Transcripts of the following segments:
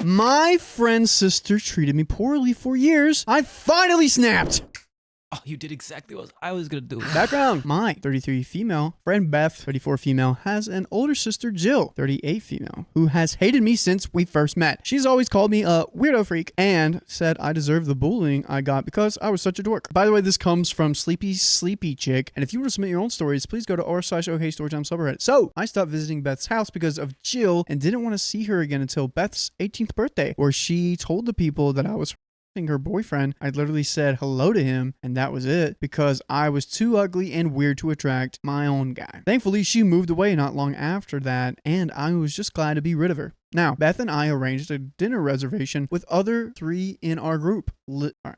My friend's sister treated me poorly for years. I finally snapped. Oh, you did exactly what I was going to do. Background. My 33 female friend Beth, 34 female, has an older sister Jill, 38 female, who has hated me since we first met. She's always called me a weirdo freak and said I deserve the bullying I got because I was such a dork. By the way, this comes from Sleepy Chick. And if you want to submit your own stories, please go to r/OK subreddit. So I stopped visiting Beth's house because of Jill and didn't want to see her again until Beth's 18th birthday, where she told the people that I was her boyfriend. I literally said hello to him and that was it because I was too ugly and weird to attract my own guy. Thankfully, she moved away not long after that and I was just glad to be rid of her. Now, Beth and I arranged a dinner reservation with other 3 in our group. All right.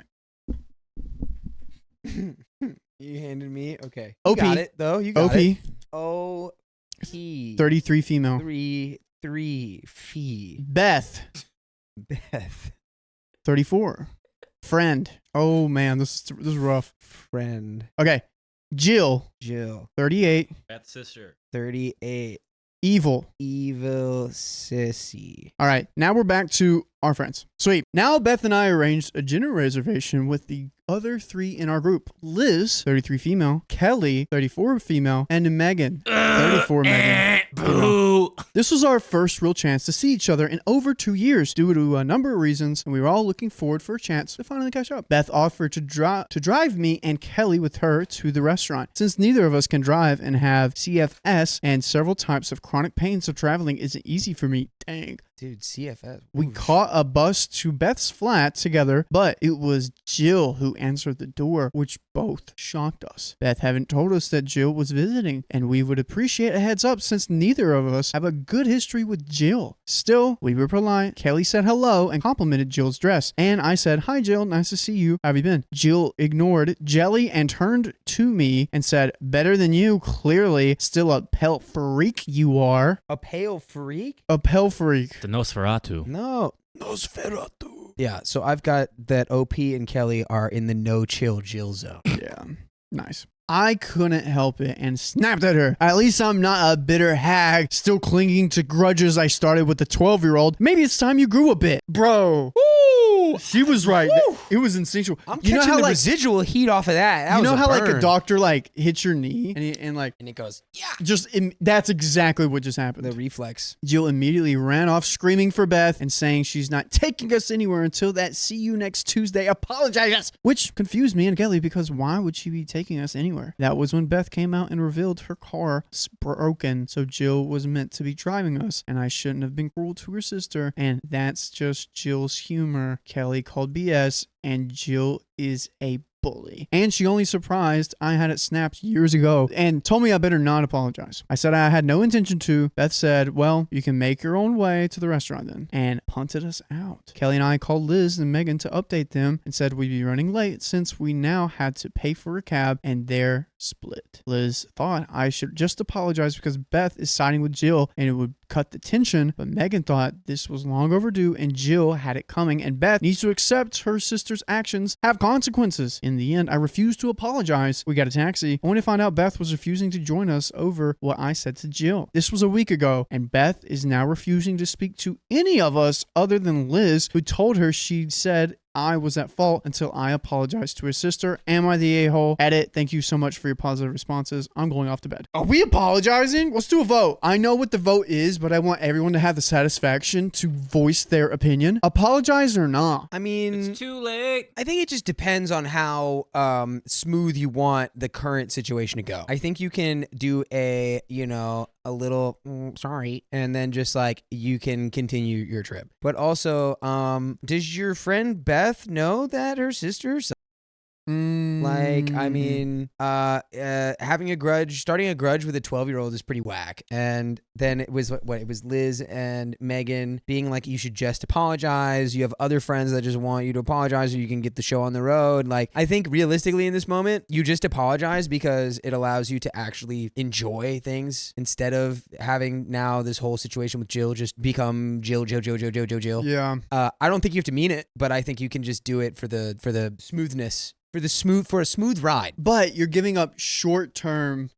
You handed me. Okay. OP. You got it though. You got OP. it. OP. 33 female. 3 fee. Beth. 34. Friend. Oh man, this is rough. Friend. Okay. Jill. 38. That's sister. 38. Evil. Evil sissy. All right. Now we're back to our friends. Sweet. Now Beth and I arranged a dinner reservation with the other 3 in our group. Liz, 33 female. Kelly, 34 female. And Megan, 34 Megan. Boo. This was our first real chance to see each other in over 2 years due to a number of reasons, and we were all looking forward for a chance to finally catch up. Beth offered to drive me and Kelly with her to the restaurant. Since neither of us can drive and have CFS and several types of chronic pain, so traveling isn't easy for me. Dang. Dude, CFS. We caught a bus to Beth's flat together, but it was Jill who answered the door, which both shocked us. Beth hadn't told us that Jill was visiting, and we would appreciate a heads up since neither of us have a good history with Jill. Still, we were polite. Kelly said hello and complimented Jill's dress, and I said, "Hi Jill, nice to see you. How have you been?" Jill ignored Jelly and turned to me and said, "Better than you, clearly. Still a pale freak you are." A pale freak? A pale freak. The Nosferatu. No. Nosferatu. Yeah, so I've got that OP and Kelly are in the no chill Jill zone. Yeah, nice. I couldn't help it and snapped at her. At least I'm not a bitter hag still clinging to grudges I started with the 12-year-old. Maybe it's time you grew a bit. Bro. Woo! She was right. Woo! It was instinctual. I'm catching the residual heat off of that. You know how like a doctor like hits your knee and it goes, yeah. That's exactly what just happened. The reflex. Jill immediately ran off screaming for Beth and saying she's not taking us anywhere until that see you next Tuesday apologize, which confused me and Kelly because why would she be taking us anywhere? That was when Beth came out and revealed her car was broken, so Jill was meant to be driving us, and I shouldn't have been cruel to her sister, and that's just Jill's humor. Kelly called BS, and Jill is a bully. And she only surprised I had it snapped years ago and told me I better not apologize. I said I had no intention to. Beth said, well, you can make your own way to the restaurant then, and punted us out. Kelly and I called Liz and Megan to update them and said we'd be running late since we now had to pay for a cab and they're split. Liz thought I should just apologize because Beth is siding with Jill and it would cut the tension, but Megan thought this was long overdue and Jill had it coming and Beth needs to accept her sister's actions have consequences. In the end, I refused to apologize. We got a taxi, only to find out Beth was refusing to join us over what I said to Jill. This was a week ago, and Beth is now refusing to speak to any of us other than Liz, who told her she said I was at fault until I apologized to her sister. Am I the a-hole? Edit. Thank you so much for your positive responses. I'm going off to bed. Are we apologizing? Let's do a vote. I know what the vote is, but I want everyone to have the satisfaction to voice their opinion. Apologize or not? I mean, It's too late. I think it just depends on how smooth you want the current situation to go. I think you can do a little sorry, and then just like you can continue your trip. But also, does your friend Beth know that her sister's like, I mean, having a grudge, starting a grudge with a 12-year-old is pretty whack. And then it was it was Liz and Megan being like, you should just apologize. You have other friends that just want you to apologize so you can get the show on the road. Like, I think realistically in this moment, you just apologize because it allows you to actually enjoy things instead of having now this whole situation with Jill just become Jill. Yeah. I don't think you have to mean it, but I think you can just do it for the smoothness. For a smooth ride. But you're giving up short-term,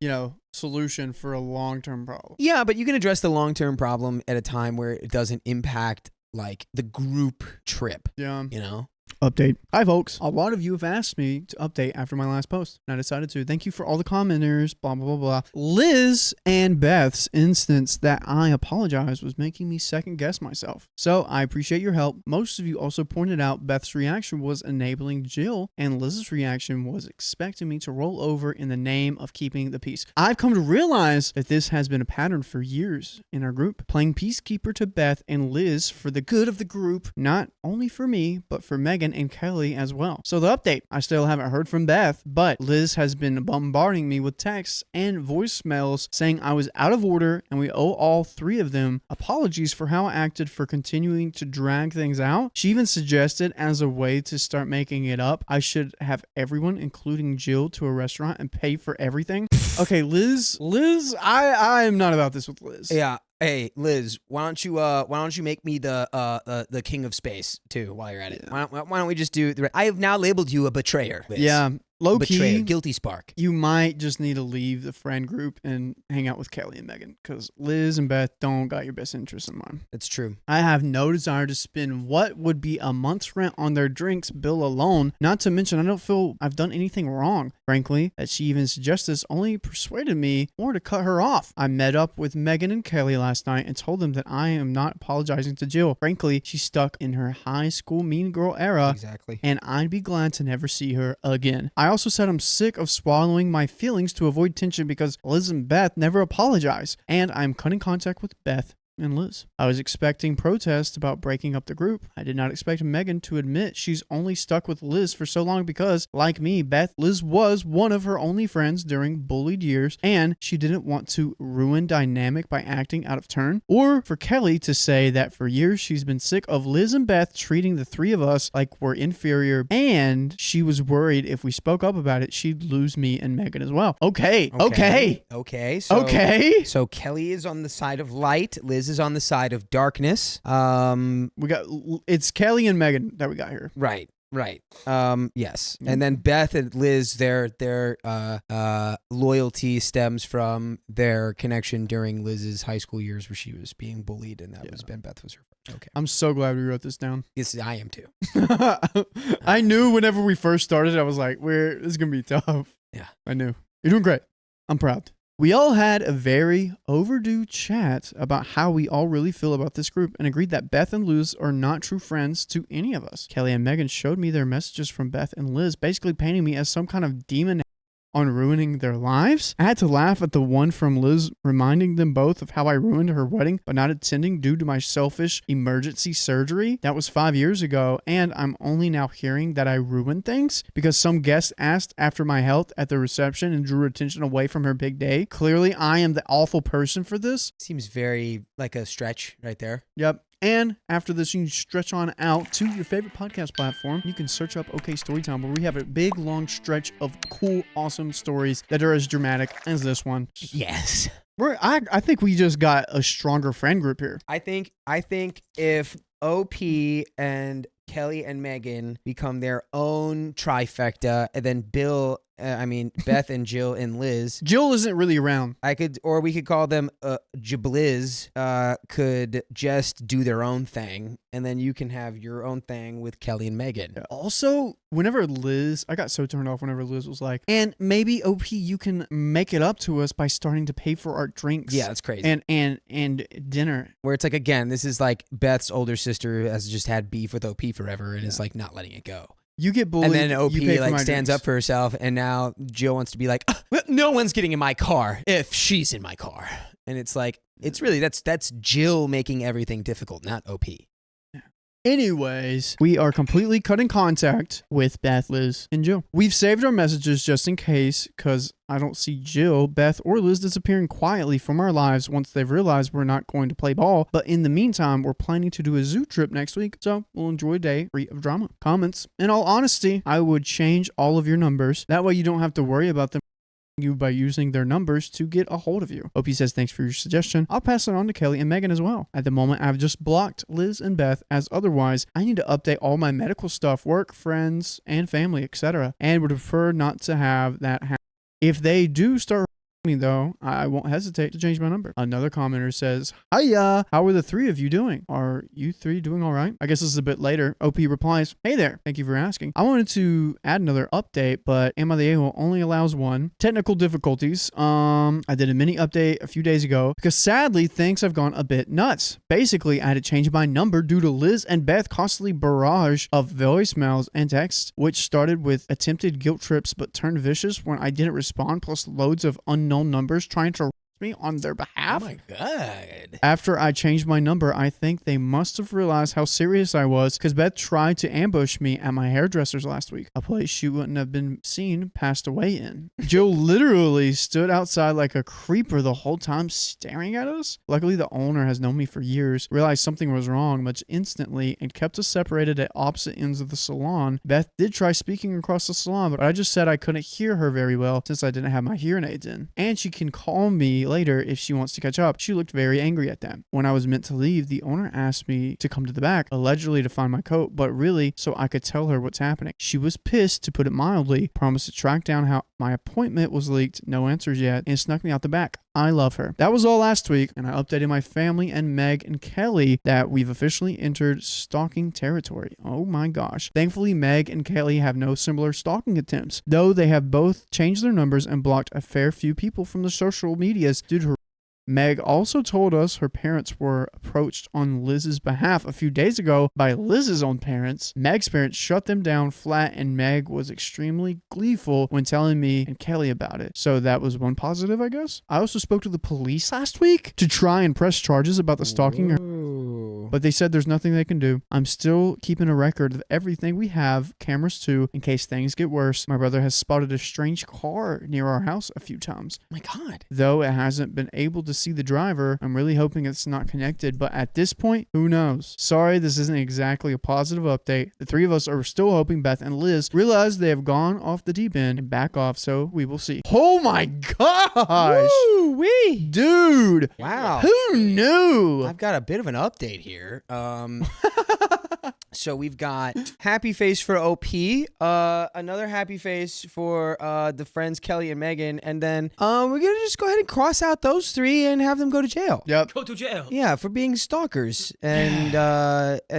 solution for a long-term problem. Yeah, but you can address the long-term problem at a time where it doesn't impact like the group trip, Yeah. you know? Update. Hi, folks. A lot of you have asked me to update after my last post, and I decided to. Thank you for all the commenters, blah, blah, blah, blah. Liz and Beth's instance that I apologize was making me second guess myself. So I appreciate your help. Most of you also pointed out Beth's reaction was enabling Jill, and Liz's reaction was expecting me to roll over in the name of keeping the peace. I've come to realize that this has been a pattern for years in our group, playing peacekeeper to Beth and Liz for the good of the group, not only for me, but for Megan and Kelly as well. So the update, I still haven't heard from Beth, but Liz has been bombarding me with texts and voicemails saying I was out of order and we owe all three of them apologies for how I acted for continuing to drag things out. She even suggested as a way to start making it up, I should have everyone, including Jill, to a restaurant and pay for everything. Okay, Liz, I am not about this with Liz. Yeah. Hey, Liz, why don't you make me the king of space too while you're at it? Why don't we just do I have now labeled you a betrayer, Liz. Yeah. Low Betrayer, key, guilty spark. you might just need to leave the friend group and hang out with Kelly and Megan because Liz and Beth don't got your best interests in mind. That's true. I have no desire to spend what would be a month's rent on their drinks bill alone. Not to mention, I don't feel I've done anything wrong. Frankly, that she even suggested this only persuaded me more to cut her off. I met up with Megan and Kelly last night and told them that I am not apologizing to Jill. Frankly, she's stuck in her high school mean girl era. Exactly. And I'd be glad to never see her again. I also said I'm sick of swallowing my feelings to avoid tension because Liz and Beth never apologize, and I'm cutting contact with Beth and Liz. I was expecting protests about breaking up the group. I did not expect Megan to admit she's only stuck with Liz for so long because, like me, Liz was one of her only friends during bullied years, and she didn't want to ruin dynamic by acting out of turn. Or for Kelly to say that for years she's been sick of Liz and Beth treating the three of us like we're inferior, and she was worried if we spoke up about it, she'd lose me and Megan as well. Okay. So Kelly is on the side of light. Liz is on the side of darkness. It's Kelly and Megan that we got here. Right. Yes. And then Beth and Liz, their loyalty stems from their connection during Liz's high school years where she was being bullied, and that was Beth was her friend. Okay. I'm so glad we wrote this down. Yes, I am too. I knew whenever we first started, I was like, this is going to be tough. Yeah. I knew. You're doing great. I'm proud. We all had a very overdue chat about how we all really feel about this group and agreed that Beth and Liz are not true friends to any of us. Kelly and Megan showed me their messages from Beth and Liz, basically painting me as some kind of demon on ruining their lives. I had to laugh at the one from Liz reminding them both of how I ruined her wedding by not attending due to my selfish emergency surgery. That was 5 years ago, and I'm only now hearing that I ruined things because some guest asked after my health at the reception and drew attention away from her big day. Clearly, I am the awful person for this. Seems very like a stretch right there. Yep. And after this, you can stretch on out to your favorite podcast platform. You can search up OK Storytime, where we have a big, long stretch of cool, awesome stories that are as dramatic as this one. Yes. I think we just got a stronger friend group here. I think if OP and Kelly and Megan become their own trifecta, and then Beth and Jill and Liz. Jill isn't really around. We could call them Jibliz, could just do their own thing, and then you can have your own thing with Kelly and Megan. Also, whenever Liz, I got so turned off whenever Liz was like, and maybe OP, you can make it up to us by starting to pay for our drinks. Yeah, that's crazy. And dinner. Where it's like, again, this is like Beth's older sister has just had beef with OP forever and is like not letting it go. You get bullied. And then OP like stands drinks. up for herself, and now Jill wants to be like, no one's getting in my car if she's in my car. And it's like, it's really, that's Jill making everything difficult, not OP. Anyways, we are completely cutting contact with Beth, Liz, and Jill. We've saved our messages just in case, because I don't see Jill, Beth, or Liz disappearing quietly from our lives once they've realized we're not going to play ball. But in the meantime, we're planning to do a zoo trip next week, so we'll enjoy a day free of drama. Comments. In all honesty, I would change all of your numbers. That way you don't have to worry about them you by using their numbers to get a hold of you. OP says thanks for your suggestion. I'll pass it on to Kelly and Megan as well. At the moment, I've just blocked Liz and Beth, as otherwise I need to update all my medical stuff, work, friends, and family, etc. And would prefer not to have that happen. If they do start me though, I won't hesitate to change my number. Another commenter says, hiya, how are the three of you doing? Are you three doing all right? I guess this is a bit later. OP replies, hey there, thank you for asking. I wanted to add another update, but AmITheAsshole only allows one. Technical difficulties. I did a mini update a few days ago because sadly things have gone a bit nuts. Basically, I had to change my number due to Liz and Beth costly barrage of voicemails and texts, which started with attempted guilt trips but turned vicious when I didn't respond, plus loads of unknown numbers trying to me on their behalf. Oh my God. After I changed my number, I think they must have realized how serious I was because Beth tried to ambush me at my hairdresser's last week, a place she wouldn't have been seen passed away in. Joe literally stood outside like a creeper the whole time staring at us. Luckily, the owner has known me for years, realized something was wrong much instantly, and kept us separated at opposite ends of the salon. Beth did try speaking across the salon, but I just said I couldn't hear her very well since I didn't have my hearing aids in. And she can call me later if she wants to catch up. She looked very angry at them. When I was meant to leave, the owner asked me to come to the back, allegedly to find my coat, but really so I could tell her what's happening. She was pissed, to put it mildly, promised to track down how my appointment was leaked, no answers yet, and snuck me out the back. I love her. That was all last week, and I updated my family and Meg and Kelly that we've officially entered stalking territory. Oh my gosh. Thankfully, Meg and Kelly have no similar stalking attempts, though they have both changed their numbers and blocked a fair few people from the social medias due to her. Meg also told us her parents were approached on Liz's behalf a few days ago by Liz's own parents. Meg's parents shut them down flat, and Meg was extremely gleeful when telling me and Kelly about it. So that was one positive, I guess. I also spoke to the police last week to try and press charges about the stalking. Ooh. But they said there's nothing they can do. I'm still keeping a record of everything we have, cameras too, in case things get worse. My brother has spotted a strange car near our house a few times. Oh my God. Though it hasn't been able to see the driver, I'm really hoping it's not connected, but at this point, who knows? Sorry, this isn't exactly a positive update. The three of us are still hoping Beth and Liz realize they have gone off the deep end and back off, so we will see. Oh my gosh! Woo-wee. Dude! Wow. Who knew? I've got a bit of an update here. So we've got happy face for OP, another happy face for the friends Kelly and Megan, and then we're gonna just go ahead and cross out those three and have them go to jail. Yep. Go to jail. Yeah, for being stalkers and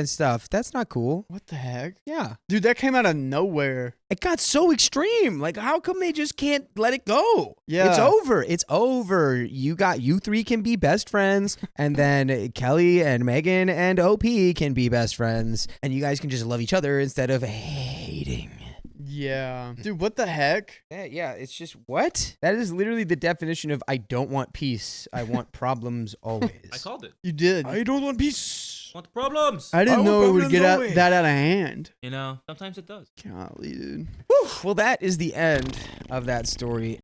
stuff. That's not cool. What the heck? Yeah. Dude, that came out of nowhere. It got so extreme. Like, how come they just can't let it go? Yeah. It's over. It's over. You three can be best friends, and then Kelly and Megan and OP can be best friends, and you guys can just love each other instead of hating. Yeah. Dude, what the heck? Yeah, it's just, what? That is literally the definition of I don't want peace. I want problems always. I called it. You did. I don't want peace. Want the problems? I didn't I know want it would problems get always. that out of hand. You know, sometimes it does. Golly, dude. Whew. Well, that is the end of that story.